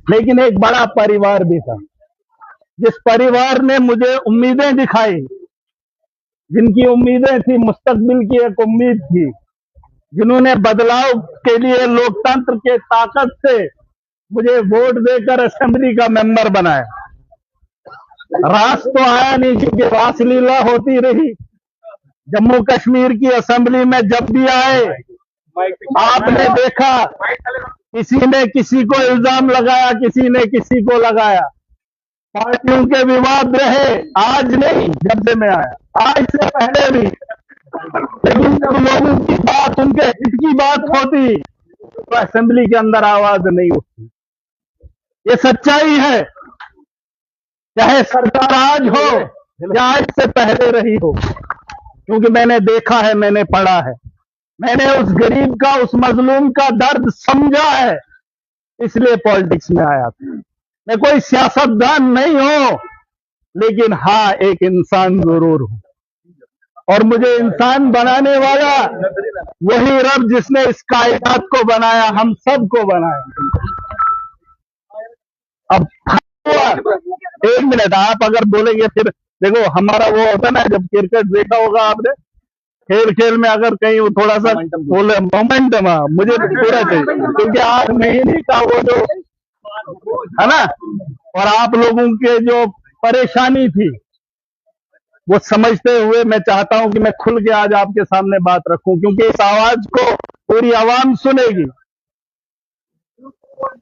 लेकिन एक बड़ा परिवार भी था, जिस परिवार ने मुझे उम्मीदें दिखाई, जिनकी उम्मीदें थी, मुस्तकबिल की एक उम्मीद थी, जिन्होंने बदलाव के लिए लोकतंत्र के ताकत से मुझे वोट देकर असेंबली का मेंबर बनाया। रास तो आया नहीं, क्योंकि रासलीला होती रही। जम्मू कश्मीर की असेंबली में जब भी आए, आपने देखा किसी ने किसी को इल्जाम लगाया, किसी ने किसी को लगाया। पार्टियों के विवाद रहे, आज नहीं, जब से मैं आया, आज से पहले भी। लेकिन जब लोगों की बात, उनके हित की बात होती, तो असेंबली के अंदर आवाज नहीं उठती। ये सच्चाई है, चाहे सरकार आज हो या आज से पहले रही हो, क्योंकि मैंने देखा है, मैंने पढ़ा है, मैंने उस गरीब का, उस मजलूम का दर्द समझा है, इसलिए पॉलिटिक्स में आया था। मैं कोई सियासतदान नहीं हूं, लेकिन हाँ, एक इंसान जरूर हूं। और मुझे इंसान बनाने वाला वही रब जिसने इस कायनात को बनाया, हम सबको बनाया। अब एक मिनट, आप अगर बोलेंगे फिर देखो, हमारा वो होता ना, जब क्रिकेट देखा होगा आपने, खेल खेल में अगर कहीं वो थोड़ा सा बोले मोमेंटम, मुझे पूरा चाहिए, क्योंकि 8 महीने का वो जो है ना, और आप लोगों के जो परेशानी थी वो समझते हुए मैं चाहता हूं कि मैं खुल के आज आपके सामने बात रखूं, क्योंकि इस आवाज को पूरी आवाम सुनेगी।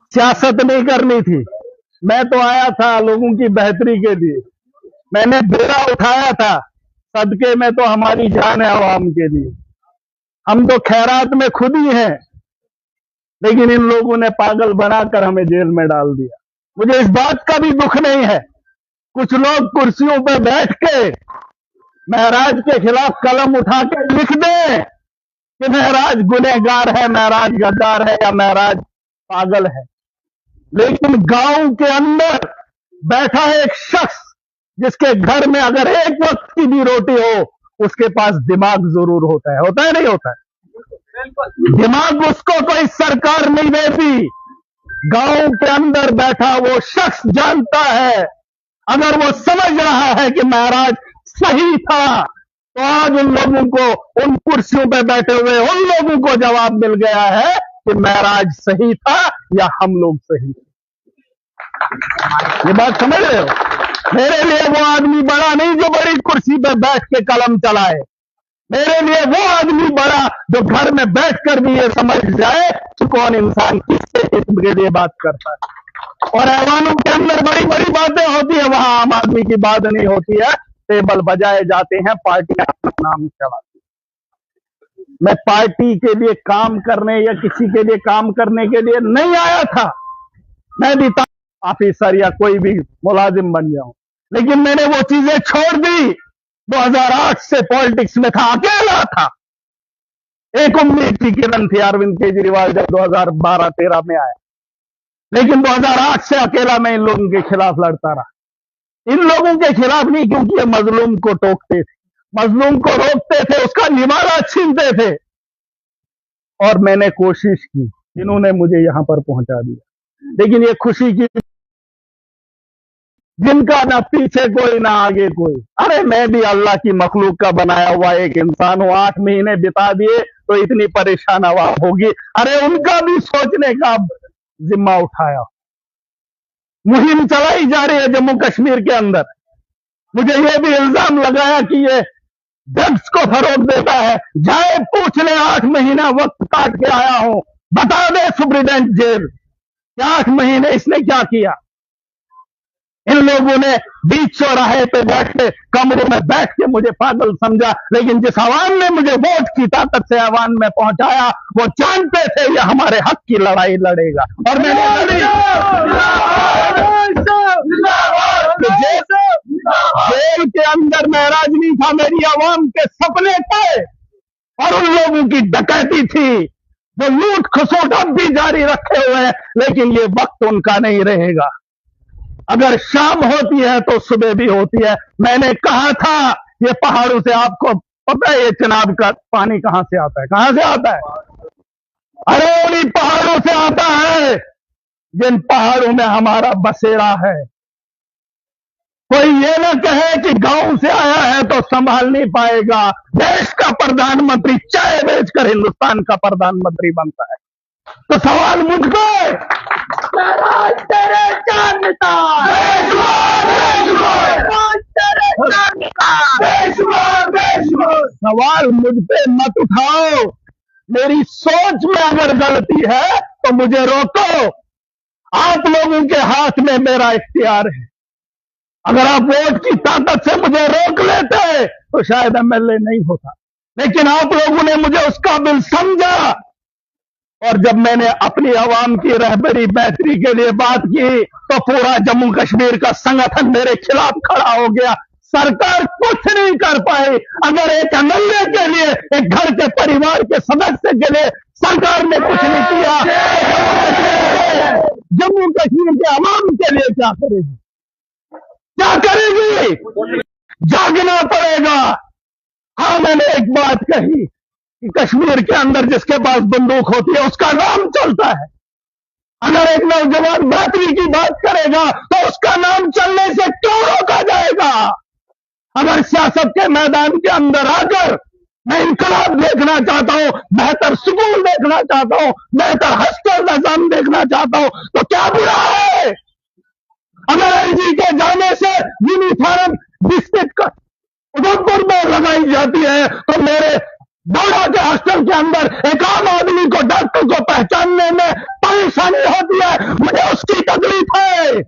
सियासत नहीं करनी थी, मैं तो आया था लोगों की बेहतरी के लिए। मैंने बेड़ा उठाया था, सदके में तो हमारी जान है आवाम के लिए। हम तो खैरात में खुद ही हैं, लेकिन इन लोगों ने पागल बनाकर हमें जेल में डाल दिया। मुझे इस बात का भी दुख नहीं है, कुछ लोग कुर्सियों पर बैठ के महराज के खिलाफ कलम उठा के लिख दें कि महराज गुनहगार है, महराज गद्दार है, या महराज पागल है। लेकिन गांव के अंदर बैठा एक शख्स, जिसके घर में अगर एक वक्त की भी रोटी हो, उसके पास दिमाग जरूर होता है नहीं होता है? दिमाग उसको कोई सरकार नहीं देती। गांव के अंदर बैठा वो शख्स जानता है, अगर वो समझ रहा है कि महराज सही था, तो आज उन लोगों को, उन कुर्सियों पर बैठे हुए उन लोगों को जवाब मिल गया है कि महराज सही था या हम लोग सही थे। ये बात समझ रहे हो? मेरे लिए वो आदमी बड़ा नहीं जो बड़ी कुर्सी पर बैठ के कलम चलाए, मेरे लिए वो आदमी बड़ा जो घर में बैठकर भी ये समझ जाए कि कौन इंसान किससे हित के लिए बात करता है। और ऐवानों के अंदर बड़ी बड़ी बातें होती है, वहां आम आदमी की बात नहीं होती है, टेबल बजाए जाते हैं, पार्टियां अपना नाम चलाती है। मैं पार्टी के लिए काम करने या किसी के लिए काम करने के लिए नहीं आया था। मैं भी ऑफिसर या कोई भी मुलाजिम बन जाऊं, लेकिन मैंने वो चीजें छोड़ दी। 2008 से पॉलिटिक्स में था, अकेला था। एक उम्मीद थी, किरण थी, अरविंद केजरीवाल जब 2012-13 में आया, लेकिन 2008 से अकेला मैं इन लोगों के खिलाफ लड़ता रहा। इन लोगों के खिलाफ नहीं, क्योंकि ये मजलूम को टोकते थे, मजलूम को रोकते थे, उसका निवाला छीनते थे। और मैंने कोशिश की, इन्होंने मुझे यहां पर पहुंचा दिया। लेकिन ये खुशी की, जिनका ना पीछे कोई ना आगे कोई। अरे मैं भी अल्लाह की मखलूक का बनाया हुआ एक इंसान हूं, 8 महीने बिता दिए तो इतनी परेशान आवाम होगी। अरे उनका भी सोचने का जिम्मा उठाया। मुहिम चलाई जा रही है जम्मू कश्मीर के अंदर। मुझे यह भी इल्जाम लगाया कि ये ड्रग्स को फरोग देता है। जाए पूछ ले, 8 महीना वक्त काट के आया हूं, बता दे सुप्रीडेंट जेल कि 8 महीने इसने क्या किया। इन लोगों ने बीच चौराहे पे बैठ के, कमरे में बैठ के मुझे पागल समझा, लेकिन जिस आवाम ने मुझे वोट की ताकत से आवाम में पहुंचाया, वो जानते थे ये हमारे हक की लड़ाई लड़ेगा। और मैंने जेल के अंदर महराज नहीं था, मेरी आवाम के सपने थे और उन लोगों की डकैती थी जो लूट खसोट अब भी जारी रखे हुए हैं। लेकिन ये वक्त उनका नहीं रहेगा। अगर शाम होती है तो सुबह भी होती है। मैंने कहा था, ये पहाड़ों से, आपको पता है ये चिनाब का पानी कहां से आता है? कहां से आता है? अरे उन्हीं पहाड़ों से आता है जिन पहाड़ों में हमारा बसेरा है। कोई ये ना कहे कि गांव से आया है तो संभाल नहीं पाएगा। देश का प्रधानमंत्री चाय बेचकर हिंदुस्तान का प्रधानमंत्री बनता है। तो सवाल मुझको तेरे जानता सवाल मुझ पे मत उठाओ। मेरी सोच में अगर गलती है तो मुझे रोको। आप लोगों के हाथ में मेरा इख्तियार है। अगर आप वोट की ताकत से मुझे रोक लेते तो शायद एमएलए नहीं होता, लेकिन आप लोगों ने मुझे उस काबिल समझा। और जब मैंने अपनी आवाम की रहबरी बेहतरी के लिए बात की तो पूरा जम्मू कश्मीर का संगठन मेरे खिलाफ खड़ा हो गया। सरकार कुछ नहीं कर पाई। अगर एक एमएलए के लिए, एक घर के परिवार के सदस्य के लिए सरकार ने कुछ नहीं किया, जम्मू कश्मीर के आवाम के लिए क्या करेगी? क्या करेगी? जागना पड़ेगा। हाँ, मैंने एक बात कही कि कश्मीर के अंदर जिसके पास बंदूक होती है उसका नाम चलता है। अगर एक नौजवान बेहतरी की बात करेगा तो उसका नाम चलने से क्यों रोका जाएगा? अगर सियासत के मैदान के अंदर आकर मैं इनकलाब देखना चाहता हूं, बेहतर स्कूल देखना चाहता हूं, बेहतर हॉस्टल निजाम देखना चाहता हूं, तो क्या बुरा है? अगर एलजी के जाने से यूनिफॉर्म डिस्ट्रिक्ट उधमपुर में लगाई जाती है तो मेरे दौड़ा के हॉस्टल के अंदर एक आम आदमी को, डॉक्टर को पहचानने में परेशानी होती है। मुझे उसकी तकलीफ है।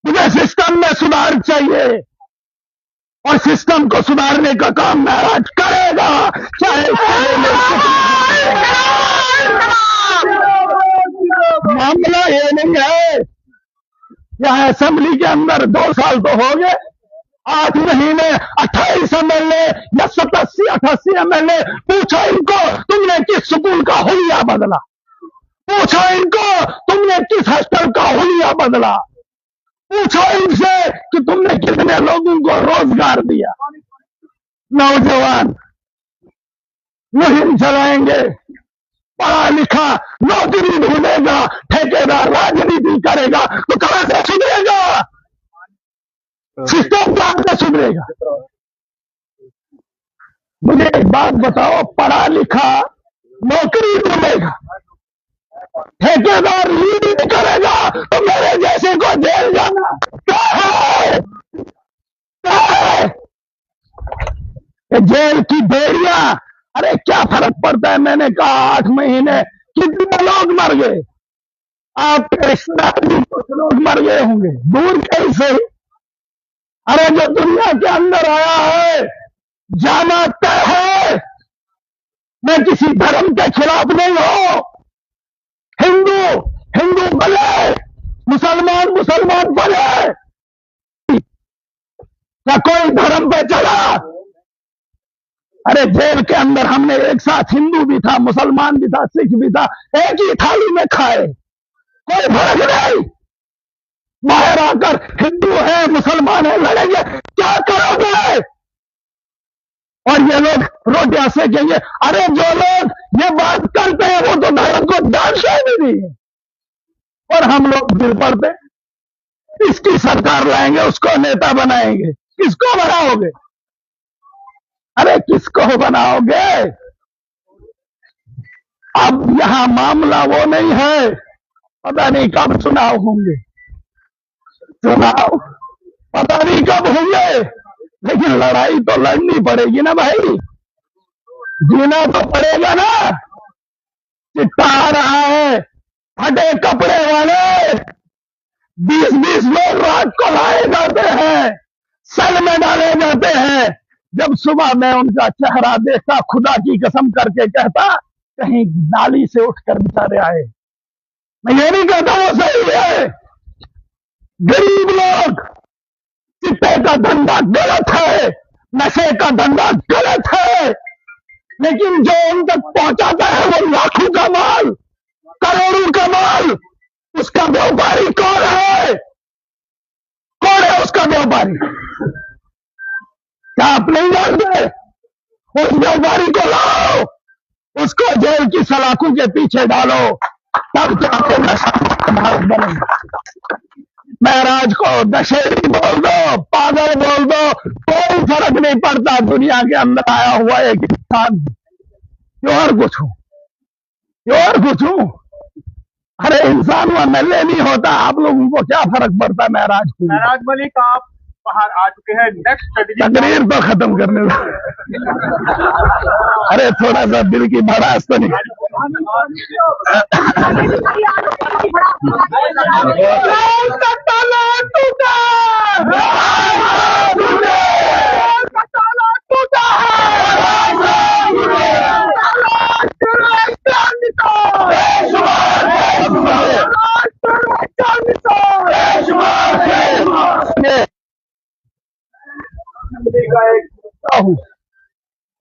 मुझे सिस्टम में सुधार चाहिए और सिस्टम को सुधारने का काम महाराज करेगा, चाहे मामला ये नहीं है। यहां असेंबली के अंदर 2 साल तो हो गए, 8 महीने 28 एमएलए या 87-88 एमएलए। पूछो इनको तुमने किस स्कूल का हुलिया बदला? पूछो इनको तुमने किस हॉस्टल का हुलिया बदला? पूछो इनसे कि तुमने कितने लोगों को रोजगार दिया? नौजवान मुहिम चलाएंगे, पढ़ा लिखा नौकरी ढूंढेगा, ठेकेदार राजनीति करेगा तो कहां से सुधरेगा? सिस्टम कहां से सुधरेगा? मुझे एक बात बताओ, पढ़ा लिखा नौकरी ढूंढेगा, ठेकेदार लीड करेगा तो मेरे जैसे को जेल जाना क्या है? क्या है? जेल की बेड़ियां, अरे क्या फर्क पड़ता है? मैंने कहा 8 महीने कितने लोग मर गए? आपके रिश्तेदार भी कुछ लोग मर गए होंगे, दूर कैसे? अरे जो दुनिया के अंदर आया है जाना तय है। मैं किसी धर्म के खिलाफ नहीं हूं। हिंदू हिंदू बने, मुसलमान मुसलमान बने। क्या कोई धर्म पे चला? अरे जेल के अंदर हमने एक साथ हिंदू भी था, मुसलमान भी था, सिख भी था, एक ही थाली में खाए, कोई फर्क नहीं। बाहर आकर हिंदू है मुसलमान है लड़ेंगे, क्या करोगे? और ये लोग रोटियां सेकेंगे। अरे जो लोग ये बात करते हैं वो तो धर्म को जानते ही नहीं है, और हम लोग दिल पड़ते इसकी सरकार लाएंगे, उसको नेता बनाएंगे। किसको बनाओगे? अरे किसको बनाओगे? अब यहां मामला वो नहीं है, पता नहीं कब चुनाव होंगे, चुनाव पता नहीं कब होंगे, लेकिन लड़ाई तो लड़नी पड़ेगी ना भाई, जीना तो पड़ेगा ना। चिट्टा आ रहा है, फटे कपड़े वाले 20-20 लोग रात को लाए जाते हैं, सेल में डाले जाते हैं। जब सुबह मैं उनका चेहरा देखता, खुदा की कसम करके कहता कहीं नाली से उठकर बेचारे आए। मैं ये नहीं कहता वो सही है, गरीब लोग, चिट्टे का धंधा गलत है, नशे का धंधा गलत है, लेकिन जो उन तक पहुंचाता है वो लाखों का माल, करोड़ों का माल, उसका व्यापारी कौन है? कौन है उसका व्यापारी? क्या आप नहीं जानते? उस व्यापारी को लाओ, उसको जेल की सलाखों के पीछे डालो, तब जाके नशा मुक्त भारत बनेगा। महराज को दशहरी बोल दो, पागल बोल दो, कोई फर्क नहीं पड़ता। दुनिया के अंदर आया हुआ एक इंसान, ये और कुछ हूं, ये और कुछ हूं। अरे इंसान हुआ MLA नहीं होता, आप लोगों को क्या फर्क पड़ता। महराज को, महराज मलिक आप बाहर आ चुके हैं, नेक्स्ट स्ट्रेटेजी तकरीर तो खत्म करने दो। अरे थोड़ा सा दिल की भड़ास तो नहीं। का एक हूँ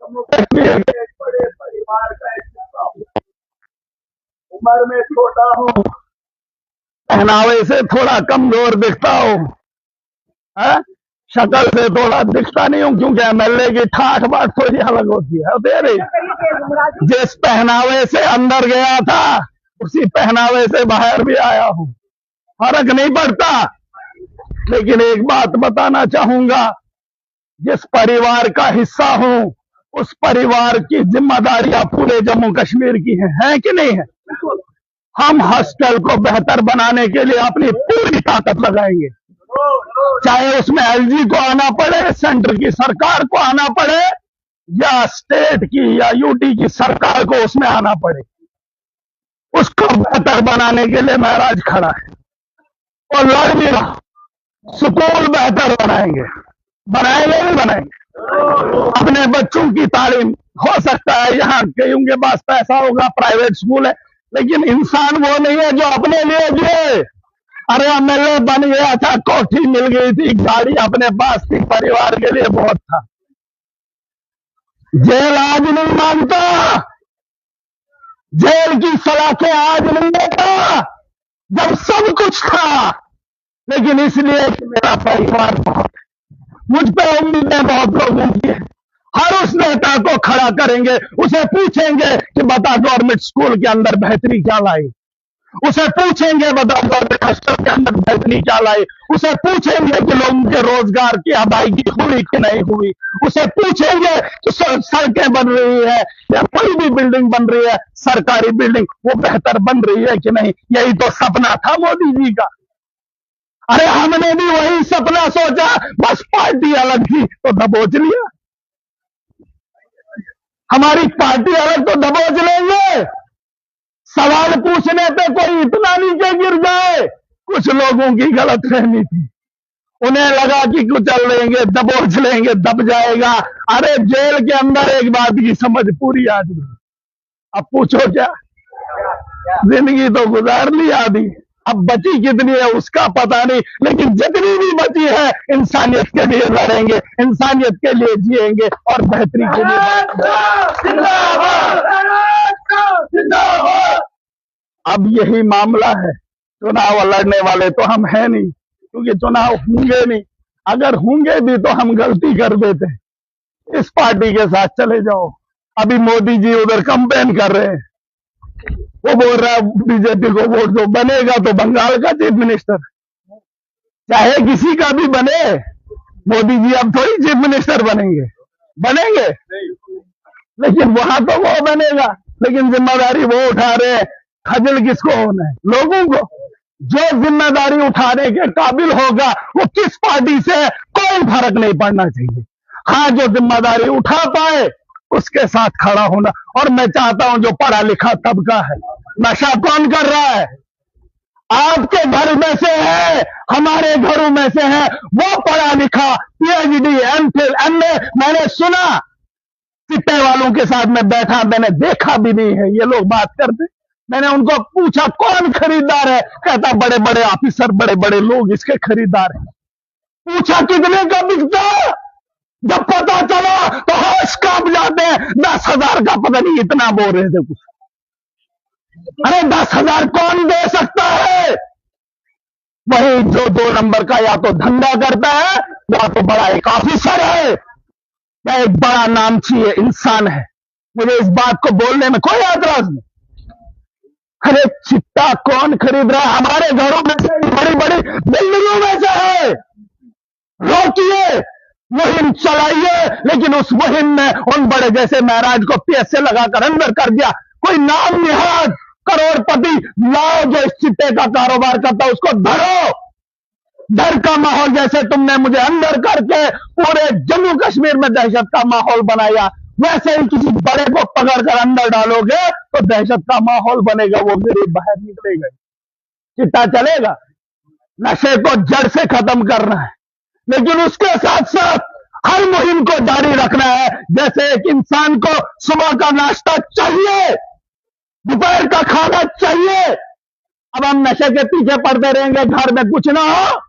बड़े परिवार का एक हिस्सा हूं, उम्र में छोटा हूँ, पहनावे से थोड़ा कमजोर दिखता हूँ, शक्ल से थोड़ा दिखता नहीं हूँ, क्योंकि MLA की ठाठ बाट थोड़ी अलग होती है। तेरे जिस पहनावे से अंदर गया था उसी पहनावे से बाहर भी आया हूँ, फर्क नहीं पड़ता। लेकिन एक बात बताना चाहूंगा, जिस परिवार का हिस्सा हूं उस परिवार की जिम्मेदारियां पूरे जम्मू कश्मीर की हैं कि नहीं है। हम हॉस्टल को बेहतर बनाने के लिए अपनी पूरी ताकत लगाएंगे, चाहे उसमें LG को आना पड़े, सेंटर की सरकार को आना पड़े, या स्टेट की या UT की सरकार को उसमें आना पड़े। उसको बेहतर बनाने के लिए महराज खड़ा है और लड़ भी रहा। स्कूल बेहतर बनाएंगे, बनाएंगे नहीं बनाएंगे। अपने बच्चों की तालीम, हो सकता है यहाँ कईयों के पास पैसा होगा, प्राइवेट स्कूल है, लेकिन इंसान वो नहीं है जो अपने लिए जिए। अरे MLA बन गया था, कोठी मिल गई थी, गाड़ी अपने पास थी, परिवार के लिए बहुत था। जेल आज नहीं मांगता, जेल की सलाखें आज नहीं देता, जब सब कुछ था। लेकिन इसलिए कि मेरा परिवार बहुत है, मुझ पे उम्मीदें बहुत लोगों की है। हर उस नेता को खड़ा करेंगे, उसे पूछेंगे कि बता गवर्नमेंट स्कूल के अंदर बेहतरी क्या लाई, उसे पूछेंगे बता गवर्नमेंट हॉस्टल के अंदर बेहतरी क्या लाई, उसे पूछेंगे कि लोगों के रोजगार की अदायगी हुई कि नहीं हुई, उसे पूछेंगे कि सड़कें बन रही है या कोई भी बिल्डिंग बन रही है, सरकारी बिल्डिंग, वो बेहतर बन रही है कि नहीं। यही तो सपना था मोदी जी का। अरे हमने भी वही सपना सोचा, बस पार्टी अलग थी तो दबोच लिया। हमारी पार्टी अलग तो दबोच लेंगे। सवाल पूछने पे कोई इतना नीचे गिर जाए। कुछ लोगों की गलतफहमी थी, उन्हें लगा कि कुचल लेंगे, दबोच लेंगे, दब जाएगा। अरे जेल के अंदर एक बात की समझ पूरी आ गई। अब पूछो क्या, जिंदगी तो गुजार ली आधी, अब बची कितनी है उसका पता नहीं, लेकिन जितनी भी बची है इंसानियत के लिए लड़ेंगे, इंसानियत के लिए जिएंगे और बेहतरी के लिए। अब यही मामला है। चुनाव लड़ने वाले तो हम हैं नहीं, क्योंकि चुनाव होंगे नहीं। अगर होंगे भी तो हम गलती कर देते, इस पार्टी के साथ चले जाओ। अभी मोदी जी उधर कंपेन कर रहे हैं, वो बोल रहा है बीजेपी को वोट दो, बनेगा तो बंगाल का चीफ मिनिस्टर, चाहे किसी का भी बने। मोदी जी अब थोड़ी चीफ मिनिस्टर बनेंगे, लेकिन वहां तो वो बनेगा, लेकिन जिम्मेदारी वो उठा रहे हैं। खजल किसको होना है? लोगों को। जो जिम्मेदारी उठाने के काबिल होगा वो किस पार्टी से, कोई फर्क नहीं पड़ना चाहिए। हाँ, जो जिम्मेदारी उठा पाए उसके साथ खड़ा होना। और मैं चाहता हूं जो पढ़ा लिखा तबका है, नशा कौन कर रहा है? आपके घर में से है, हमारे घरों में से है, वो पढ़ा लिखा PhD MPhil MA। मैंने सुना, चिट्टे वालों के साथ में बैठा, मैंने देखा भी नहीं है, ये लोग बात करते। मैंने उनको पूछा कौन खरीदार है, कहता बड़े बड़े ऑफिसर, बड़े बड़े लोग इसके खरीदार हैं। पूछा कितने का बिकता, जब पता चला तो होश कांप जाते हैं। 10,000 का पता नहीं इतना बोल रहे थे कुछ। अरे 10,000 कौन दे सकता है? वही जो 2 नंबर का या तो धंधा करता है या तो बड़ा एक ऑफिसर है या एक बड़ा नामची इंसान है। मुझे इस बात को बोलने में कोई एतराज नहीं। अरे चिट्टा कौन खरीद रहा है? हमारे घरों में से, बड़ी बड़ी बिल्डिंगों में से है। रोकिए, मुहिम चलाइए, लेकिन उस मुहिम में उन बड़े जैसे महाराज को पीएसए लगाकर अंदर कर दिया। कोई नाम निहाद करोड़पति लाओ जो इस चिट्टे का कारोबार करता है, उसको धरो। डर का माहौल जैसे तुमने मुझे अंदर करके पूरे जम्मू कश्मीर में दहशत का माहौल बनाया, वैसे ही किसी बड़े को पकड़कर अंदर डालोगे तो दहशत का माहौल बनेगा, वो गरीब बाहर निकलेगा, चिट्टा चलेगा। नशे को जड़ से खत्म करना है, लेकिन उसके साथ साथ हर मुहिम को जारी रखना है। जैसे एक इंसान को सुबह का नाश्ता चाहिए, दोपहर का खाना चाहिए, अब हम नशे के पीछे पड़ते रहेंगे, घर में कुछ ना हो।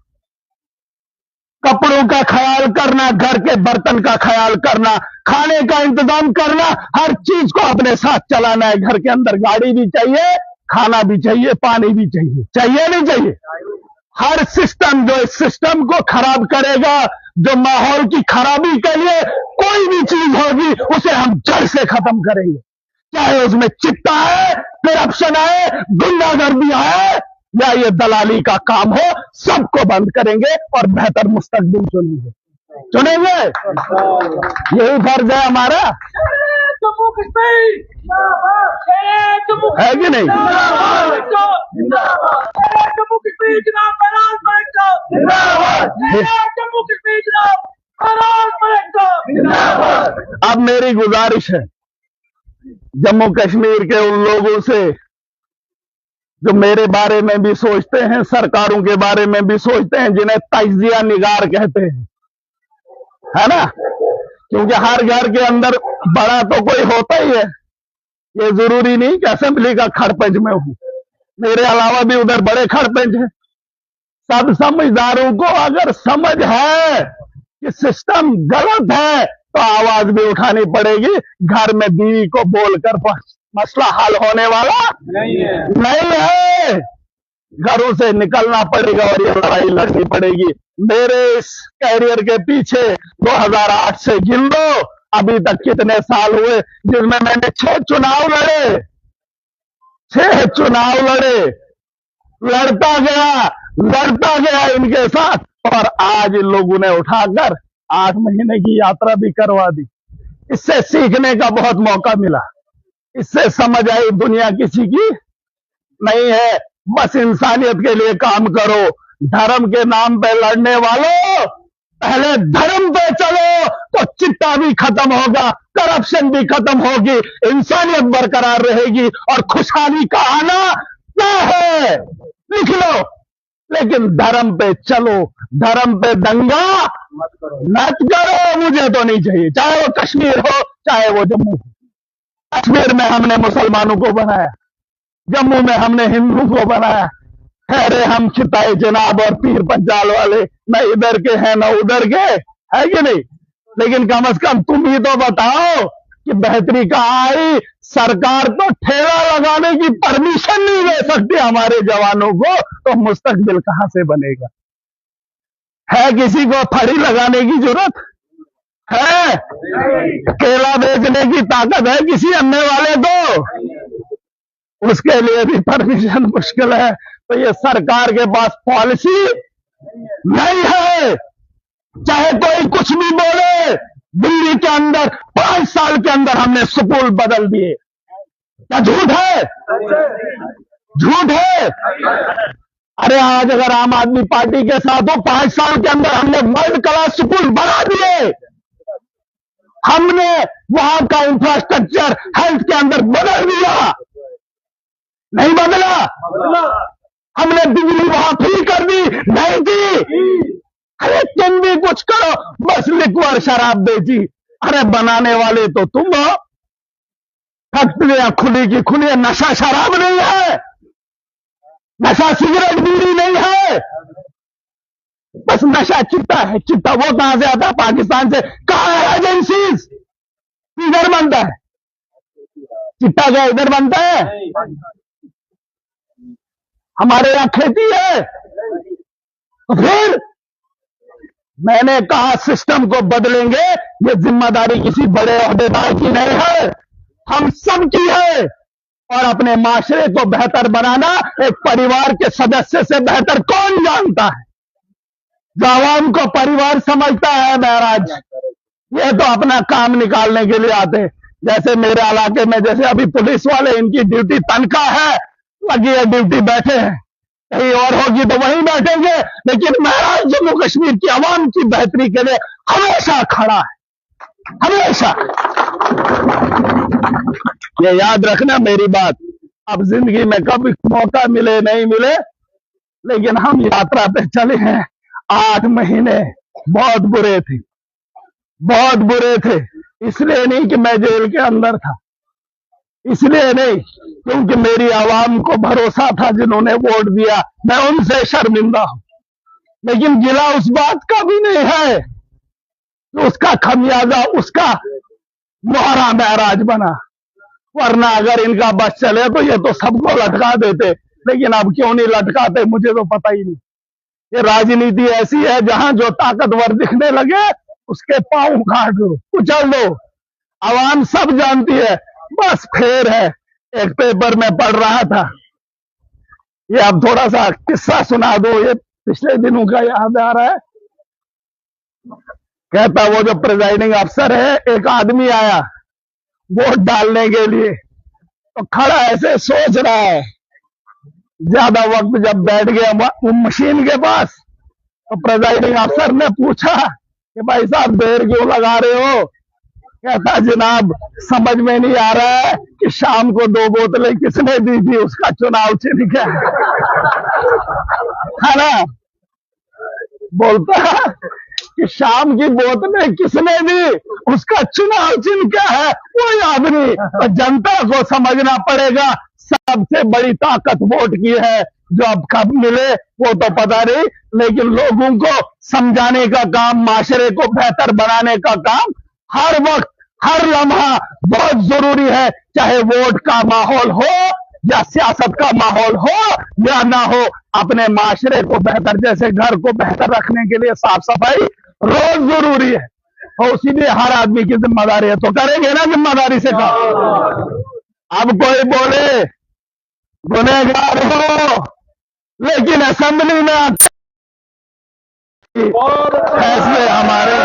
कपड़ों का ख्याल करना, घर के बर्तन का ख्याल करना, खाने का इंतजाम करना, हर चीज को अपने साथ चलाना है। घर के अंदर गाड़ी भी चाहिए, खाना भी चाहिए, पानी भी चाहिए, चाहिए नहीं चाहिए? हर सिस्टम जो इस सिस्टम को खराब करेगा, जो माहौल की खराबी के लिए कोई भी चीज होगी, उसे हम जड़ से खत्म करेंगे। चाहे उसमें चिट्टा है, करप्शन है, गुंडागर्दी है, या ये दलाली का काम हो, सबको बंद करेंगे और बेहतर मुस्तकबिल चुनेंगे। यही फर्ज है हमारा, जम्मू कश्मीर है कि नहीं? जम्मू कश्मीर जनाब फराज मलिक साहब, जम्मू कश्मीर जनाब फराज मलिक साहब। अब मेरी गुजारिश है जम्मू कश्मीर के उन लोगों से जो मेरे बारे में भी सोचते हैं, सरकारों के बारे में भी सोचते हैं, जिन्हें तज्जिया निगार कहते हैं, है ना? क्योंकि हर घर के अंदर बड़ा तो कोई होता ही है। ये जरूरी नहीं कि असेंबली का खड़पंच में हूं, मेरे अलावा भी उधर बड़े खड़पंच हैं। सब समझदारों को अगर समझ है कि सिस्टम गलत है तो आवाज भी उठानी पड़ेगी। घर में बीवी को बोलकर मसला हल होने वाला नहीं है। घरों से निकलना पड़ेगा और ये लड़ाई लड़नी पड़ेगी। मेरे इस कैरियर के पीछे 2008 से गिन लो, अभी तक कितने साल हुए जिसमें मैंने 6 चुनाव लड़े, 6 चुनाव लड़े, लड़ता गया इनके साथ, और आज इन लोगों ने उठाकर 8 महीने की यात्रा भी करवा दी। इससे सीखने का बहुत मौका मिला, इससे समझ आई दुनिया किसी की नहीं है। बस इंसानियत के लिए काम करो। धर्म के नाम पे लड़ने वालों, पहले धर्म पे चलो तो चिट्टा भी खत्म होगा, करप्शन भी खत्म होगी, इंसानियत बरकरार रहेगी और खुशहाली का आना क्या है लिख लो। लेकिन धर्म पे चलो, धर्म पे दंगा मत करो। मुझे तो नहीं चाहिए, चाहे वो कश्मीर हो चाहे वो जम्मू हो। कश्मीर में हमने मुसलमानों को बनाया, जम्मू में हमने हिंदू को बनाया। अरे हम खिताए जनाब और पीर पंजाल वाले न इधर के हैं न उधर के, है कि नहीं? लेकिन कम से कम तुम ही तो बताओ कि बेहतरी कहाँ आई। सरकार तो ठेला लगाने की परमिशन नहीं दे सकती हमारे जवानों को, तो मुस्तकबिल कहां से बनेगा? है किसी को फड़ी लगाने की जरूरत है? केला बेचने की ताकत है किसी अन्य वाले को? उसके लिए भी परमिशन मुश्किल है। तो ये सरकार के पास पॉलिसी नहीं है। चाहे कोई कुछ भी बोले, दिल्ली के अंदर 5 साल के अंदर हमने स्कूल बदल दिए। क्या झूठ है? झूठ है। अरे आज अगर आम आदमी पार्टी के साथ हो, 5 साल के अंदर हमने वर्ल्ड क्लास स्कूल बना दिए। हमने वहां का इंफ्रास्ट्रक्चर हेल्थ के अंदर बदल दिया, नहीं बदला? हमने बिजली वहां फ्री कर दी, नहीं दी? अरे तुम भी कुछ करो, बस लिक्वर शराब बेची। अरे बनाने वाले तो तुम हो। फैक्ट्रियां खुली की खुली है। नशा शराब नहीं है, नशा सिगरेट बीड़ी नहीं है, बस नशा चिट्टा है। चिट्टा वो कहां से आता है? पाकिस्तान से। कहां है एजेंसीज? इधर बनता है चिट्टा, क्या इधर बनता है? हमारे यहां खेती है। तो फिर मैंने कहा सिस्टम को बदलेंगे। ये जिम्मेदारी किसी बड़े ओहदेदार की नहीं है, हम सब की है। और अपने माशरे को बेहतर बनाना एक परिवार के सदस्य से बेहतर कौन जानता है। जो आवाम को परिवार समझता है महराज, ये तो अपना काम निकालने के लिए आते। जैसे मेरे इलाके में जैसे अभी पुलिस वाले, इनकी ड्यूटी तनख्वाह है, लगी है ड्यूटी, बैठे हैं, कहीं और होगी तो वहीं बैठेंगे, लेकिन महराज जम्मू कश्मीर की आवाम की बेहतरी के लिए हमेशा खड़ा है, हमेशा। ये याद रखना मेरी बात। अब जिंदगी में कभी मौका मिले नहीं मिले, लेकिन हम यात्रा पे चले हैं। 8 महीने बहुत बुरे थे, बहुत बुरे थे। इसलिए नहीं कि मैं जेल के अंदर था, इसलिए नहीं, क्योंकि मेरी आवाम को भरोसा था, जिन्होंने वोट दिया, मैं उनसे शर्मिंदा हूं। लेकिन गिला उस बात का भी नहीं है कि उसका खमियाजा उसका मोहरा महराज बना। वरना अगर इनका बस चले तो ये तो सबको लटका देते, लेकिन अब क्यों नहीं लटकाते मुझे तो पता ही नहीं। ये राजनीति ऐसी है, जहां जो ताकतवर दिखने लगे उसके पांव काट दो, कुचल दो। आवाम सब जानती है, बस फेर है। एक पेपर में पढ़ रहा था, ये अब थोड़ा सा किस्सा सुना दो, ये पिछले दिनों का याद आ रहा है। कहता वो जो प्रिजाइडिंग अफसर है, एक आदमी आया वोट डालने के लिए, तो खड़ा ऐसे सोच रहा है। ज्यादा वक्त जब बैठ गया वो मशीन के पास, तो प्रिजाइडिंग अफसर ने पूछा कि भाई साहब देर क्यों लगा रहे हो। कहता जनाब समझ में नहीं आ रहा है कि शाम को 2 बोतलें किसने दी थी, उसका चुनाव चिन्ह क्या है ना। बोलता है कि शाम की बोतलें किसने दी, उसका चुनाव चिन्ह क्या है, वही आदमी। तो जनता को समझना पड़ेगा, सबसे बड़ी ताकत वोट की है। जो अब कब मिले वो तो पता नहीं, लेकिन लोगों को समझाने का काम, माशरे को बेहतर बनाने का काम हर वक्त हर लम्हा बहुत जरूरी है। चाहे वोट का माहौल हो या सियासत का माहौल हो या ना हो, अपने माशरे को बेहतर, जैसे घर को बेहतर रखने के लिए साफ सफाई रोज जरूरी है, और इसीलिए हर आदमी की जिम्मेदारी है। तो करेंगे ना जिम्मेदारी से काम। अब कोई बोले गुनहगार हो, लेकिन असेंबली में आकर फैसले हमारे